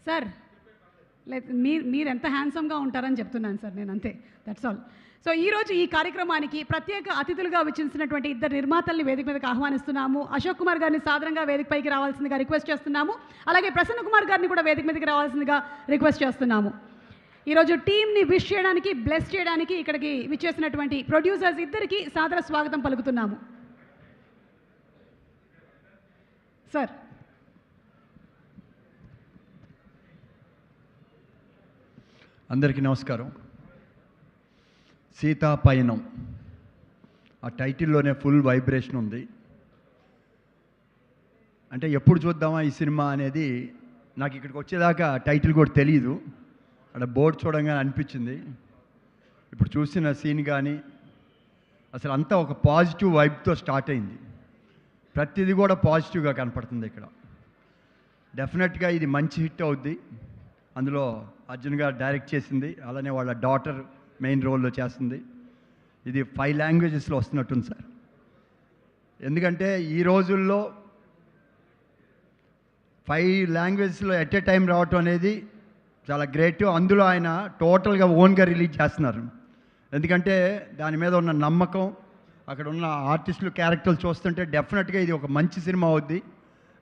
Sir లేదు మీరు ఎంత హ్యాండ్సమ్గా ఉంటారని చెప్తున్నాను సార్, నేను అంతే, దట్స్ ఆల్. సో ఈరోజు ఈ కార్యక్రమానికి ప్రత్యేక అతిథులుగా వచ్చినటువంటి ఇద్దరు నిర్మాతల్ని వేదిక మీదకి ఆహ్వానిస్తున్నాము. అశోక్ కుమార్ గారిని సాధారణంగా వేదికపైకి రావాల్సిందిగా రిక్వెస్ట్ చేస్తున్నాము. అలాగే ప్రసన్న కుమార్ గారిని కూడా వేదిక మీదకి రావాల్సిందిగా రిక్వెస్ట్ చేస్తున్నాము. ఈరోజు టీంని విష్ చేయడానికి, బ్లెస్ చేయడానికి ఇక్కడికి విచ్చేసినటువంటి ప్రొడ్యూసర్స్ ఇద్దరికి సాదర స్వాగతం పలుకుతున్నాము. సార్ అందరికీ నమస్కారం. సీతా పయనం ఆ టైటిల్లోనే ఫుల్ వైబ్రేషన్ ఉంది. అంటే ఎప్పుడు చూద్దామా ఈ సినిమా అనేది నాకు ఇక్కడికి వచ్చేదాకా టైటిల్ కూడా తెలియదు. అక్కడ బోర్డు చూడంగానే అనిపించింది. ఇప్పుడు చూసిన సీన్ కానీ అసలు అంతా ఒక పాజిటివ్ వైబ్తో స్టార్ట్ అయింది. ప్రతిదీ కూడా పాజిటివ్గా కనపడుతుంది ఇక్కడ. డెఫినెట్గా ఇది మంచి హిట్ అవుద్ది. అందులో అర్జున్ గారు డైరెక్ట్ చేసింది, అలానే వాళ్ళ డాటర్ మెయిన్ రోల్లో చేస్తుంది. ఇది 5 లాంగ్వేజెస్లో వస్తున్నట్టుంది సార్. ఎందుకంటే ఈ రోజుల్లో 5 లాంగ్వేజెస్లో ఎట్ ఏ టైం రావటం అనేది చాలా గ్రేట్. అందులో ఆయన టోటల్గా ఓన్గా రిలీజ్ చేస్తున్నారు. ఎందుకంటే దాని మీద ఉన్న నమ్మకం, అక్కడ ఉన్న ఆర్టిస్టులు క్యారెక్టర్లు చూస్తుంటే డెఫినెట్గా ఇది ఒక మంచి సినిమా అవుద్ది.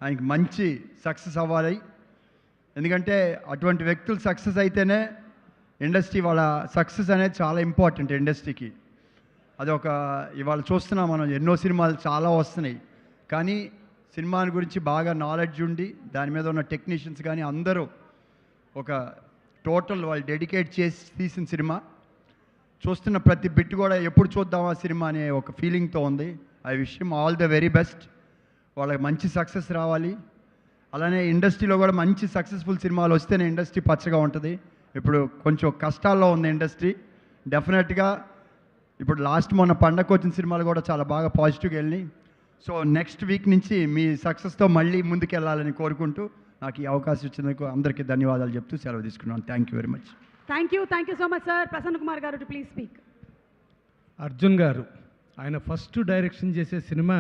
ఆయనకి మంచి సక్సెస్ అవ్వాలి. ఎందుకంటే అటువంటి వ్యక్తులు సక్సెస్ అయితేనే ఇండస్ట్రీ, వాళ్ళ సక్సెస్ అనేది చాలా ఇంపార్టెంట్ ఇండస్ట్రీకి. అదొక ఇవాళ చూస్తున్నాం మనం, ఎన్నో సినిమాలు చాలా వస్తున్నాయి, కానీ సినిమాని గురించి బాగా నాలెడ్జ్ ఉండి దాని మీద ఉన్న టెక్నీషియన్స్ కానీ అందరూ ఒక టోటల్ వాళ్ళు డెడికేట్ చేసి తీసిన సినిమా. చూస్తున్న ప్రతి బిట్ కూడా ఎప్పుడు చూద్దామా సినిమా అనే ఒక ఫీలింగ్తో ఉంది. I wish him all the very best. వాళ్ళకి మంచి సక్సెస్ రావాలి. అలానే ఇండస్ట్రీలో కూడా మంచి సక్సెస్ఫుల్ సినిమాలు వస్తేనే ఇండస్ట్రీ పచ్చగా ఉంటుంది. ఇప్పుడు కొంచెం కష్టాల్లో ఉంది ఇండస్ట్రీ. డెఫినెట్గా ఇప్పుడు మొన్న పండగ వచ్చిన సినిమాలు కూడా చాలా బాగా పాజిటివ్గా వెళ్ళినాయి. సో నెక్స్ట్ వీక్ నుంచి మీ సక్సెస్తో మళ్ళీ ముందుకు వెళ్ళాలని కోరుకుంటూ నాకు ఈ అవకాశం ఇచ్చినందుకు అందరికీ ధన్యవాదాలు చెప్తూ సెలవు తీసుకున్నాను. Thank you very much. Thank you so much sir. Prasanna Kumar గారు ప్లీజ్ స్పీక్. అర్జున్ గారు ఆయన ఫస్ట్ డైరెక్షన్ చేసే సినిమా